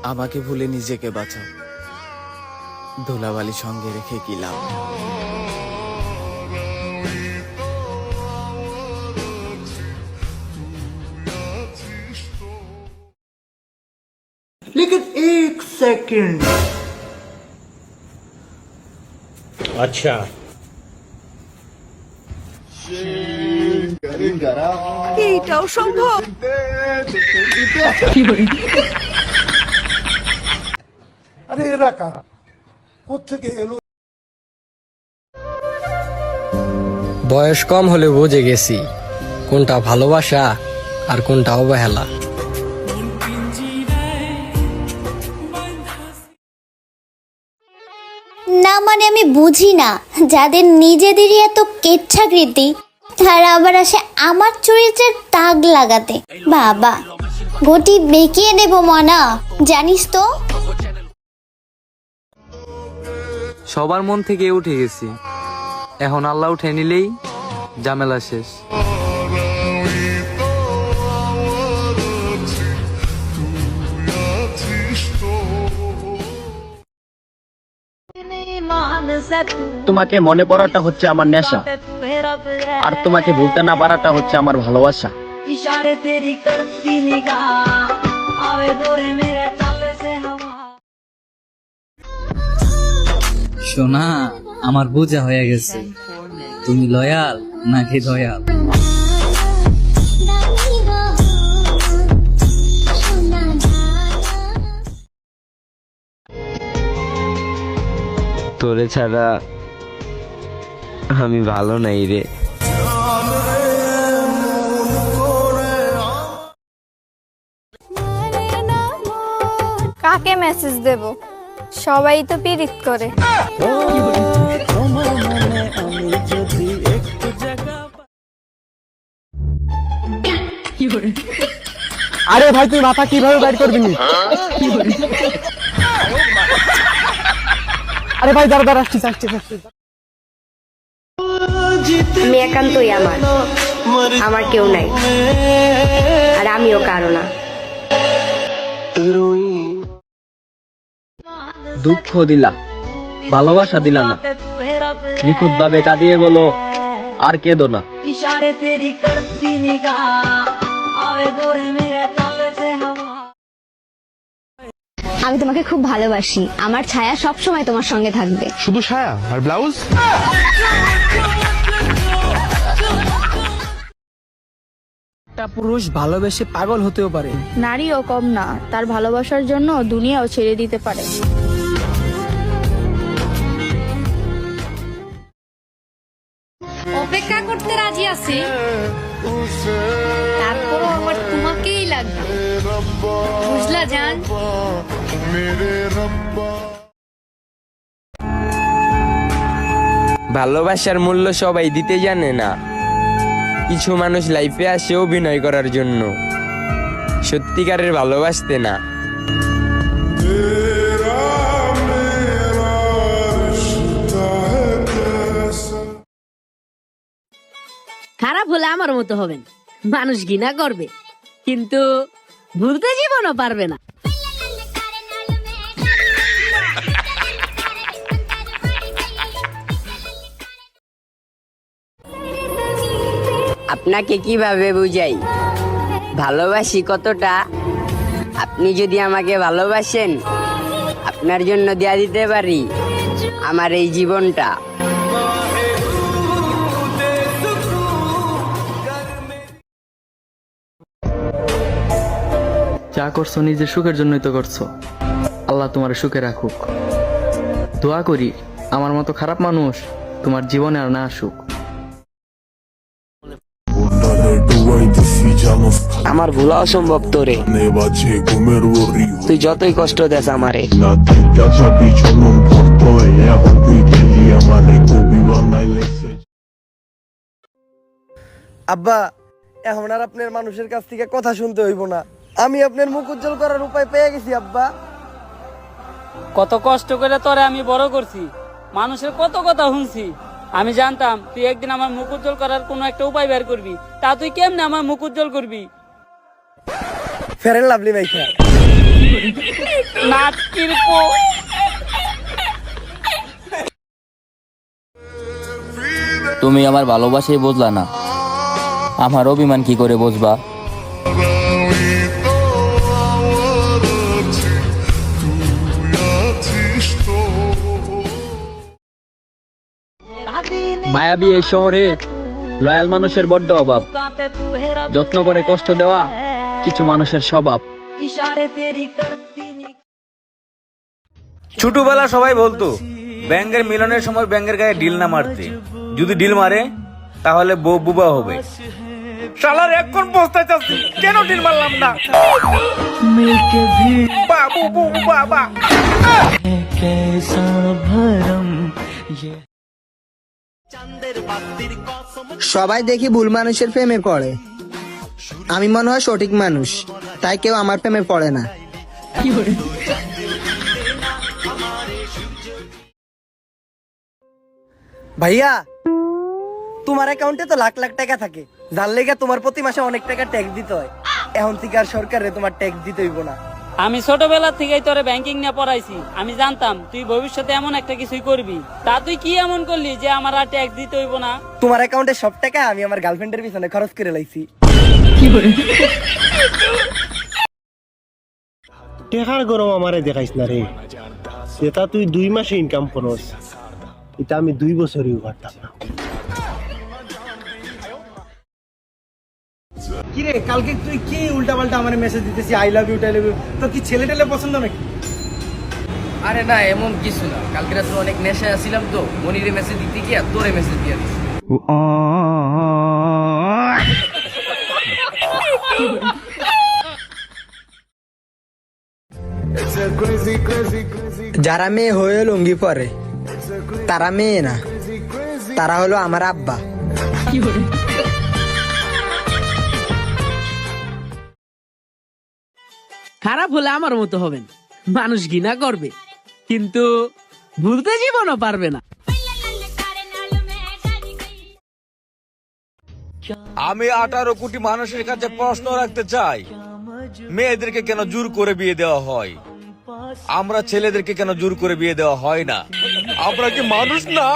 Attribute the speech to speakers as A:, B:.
A: আমাকে ভুলে নিজেকে বাঁচাও, ধুলাবালি সঙ্গে রেখে কি লাভ।
B: लेकिन एक सेकंड।
C: अच्छा
D: এইটাও সম্ভব?
B: अरे एरा कारा কোত্থেকে এলো?
E: বয়স কম হলে বুঝে গেছি কোনটা ভালোবাসা আর কোনটা অবহেলা।
F: না মানে আমি বুঝি না, যাদের নিজেদেরই এত কেচ্ছাকৃতি তারা আবার আসে আমার চরিত্রের দাগ লাগাতে। বাবা ঘটি বেঁকিয়ে দেব মনা, জানিস তো।
G: সবার মন থেকে উঠে গেছি, এখন আল্লাহ উঠে নিলেই ঝামেলা শেষ।
H: তোমাকে মনে পড়াটা হচ্ছে আমার নেশা, আর তোমাকে ভুলতে না পারাটা হচ্ছে আমার ভালোবাসা।
I: সোনা, আমার বোঝা হয়ে গেছে, তুমি লয়াল নাকি দয়াল।
J: তোরে ছাড়া আমি ভালো নাই রে।
D: কাকে মেসেজ দেব? সবাই তো পিরিত করে।
H: আরে ভাই তুই মাথা কিভাবে বাইর করবি? আরে ভাই দাঁড়া দাঁড়া, আসছিস আসছিস আসছিস।
K: আমি একান্তই আমার কেউ নাই, আর আমিও কারো না।
H: দুঃখ দিলা, ভালোবাসা দিলা না, নিখুঁত ভাবে কাঁদিয়ে বলো আর কেঁদো না।
F: আমি তোমাকে খুব ভালোবাসি, আমার ছায়া সব সময় তোমার সঙ্গে থাকবে।
C: শুধু ছায়া আর ব্লাউজ?
E: একটা পুরুষ ভালোবেসে পাগল হতেও পারে,
D: নারীও কম না, তার ভালোবাসার জন্য দুনিয়াও ছেড়ে দিতে পারে।
K: অপেক্ষা করতে রাজি আছি, তারপরও আমার তোমাকেই লাগবে, বুঝলা জান?
J: ভালোবাসার মূল্য সবাই দিতে জানে না। কিছু মানুষ লাইফে আসে অভিনয় করার জন্য, সত্যিকারের ভালোবাসতে না।
K: খারাপ হলে আমার মতো হবেন, মানুষ ঘৃণা করবে, কিন্তু ভুলতে জীবনও পারবে না।
J: আপনাকে কিভাবে বুঝাই ভালোবাসি কতটা? আপনি যদি আমাকে ভালোবাসেন, আপনার জন্য দেয়া দিতে পারি আমার এই জীবনটা।
G: যা করছো নিজের সুখের জন্যই তো করছো, আল্লাহ তোমার সুখে রাখুক। দোয়া করি আমার মতো খারাপ মানুষ তোমার জীবনে আর না আসুক।
J: আমার ভোলা অসম্ভব তোরে, তুই যতই কষ্ট দেস আমারে।
E: আব্বা এখন আর আপনার মানুষের কাছ থেকে কথা শুনতে হইব না, আমি আপনার মুখ উজ্জ্বল করার উপায় পেয়ে গেছি আব্বা।
I: কত কষ্ট করে তোরে আমি বড় করছি, মানুষের কত কথা শুনছি। আমি জানতাম তুই একদিন আমার মুখ উজ্জ্বল করার কোনো একটা উপায় বের করবি, তা তুই কেমনে আমার মুখ উজ্জ্বল করবি?
E: ফেরেন লাভলি মাইখা
I: নাটকির পো।
H: তুমি আমার ভালোবাসাই বুঝলা না, আমার অভিমান কি করে বুঝবা?
I: মায়াবী এই শহরে লয়াল মানুষের বড্ড অভাব, যত্ন করে কষ্ট দেওয়া কিছু মানুষের স্বভাব।
C: ছোটবেলা সবাই বলতো ব্যাংকের মিলনের সময় ব্যাংকের গায়ে ডিল না মারতে, যদি ডিল মারে তাহলে বউ বুবা হবে। শালার এখন বস্তায় চাচ্ছি কেন ডিল মারলাম না। বাবু বাবা
E: সবাই দেখি ভুল মানুষের প্রেমে পড়ে, আমি মনে হয় সঠিক মানুষ, তাই কেউ আমার প্রেমে পড়ে না। ভাইয়া, তোমার অ্যাকাউন্টে তো লাখ লাখ টাকা থাকে, যার লেগে তোমার প্রতি মাসে অনেক টাকা ট্যাক্স দিতে হয়। এখন থেকে আর সরকারে তোমার ট্যাক্স দিতে হইব না।
I: আমি ছোটবেলা থেকেই তোরে ব্যাংকিং নিয়ে পড়াইছি, আমি জানতাম তুই ভবিষ্যতে এমন একটা কিছুই করবি। তা তুই কি এমন করলি যে আমার আর ট্যাক্স দিতে হইব না?
E: তোমার অ্যাকাউন্টে সব টাকা আমি আমার গার্লফ্রেন্ডের পিছনে খরচ করে লাইছি।
C: টেকার গরম আমারে দেখাইস না রে, এটা তুই 2 মাসে ইনকাম করস, এটা আমি 2 বছরই করতাম না।
E: কিরে, কালকে তুই কি উল্টা পাল্টা আমার মেসেজ দিতেছি আই লাভ ইউ টাই লাভ ইউ, তো কি ছেলে টেলে পছন্দ নাকি?
G: আরে না, এমন কিছু না, কালকে রাতে অনেক নেশায় ছিলাম তো, মনিরে মেসেজ দিতে গিয়ে তোরে মেসেজ দিয়ে দিছি।
E: যারা মেয়ে হয়ে লুঙ্গি পরে তারা মেয়ে না, তারা হলো আমার আব্বা।
K: খারাপ হলে আমার মতো হবেন, মানুষ ঘৃণা করবে কিন্তু ভুলতে জীবনও পারবে না।
C: আমি 18 কোটি মানুষের কাছে প্রশ্ন রাখতে চাই, মেয়েদেরকে কেন জোর করে বিয়ে দেওয়া হয়? আমরা ছেলেদেরকে কেন জোর করে বিয়ে দেওয়া হয় না? আমরা কি মানুষ না?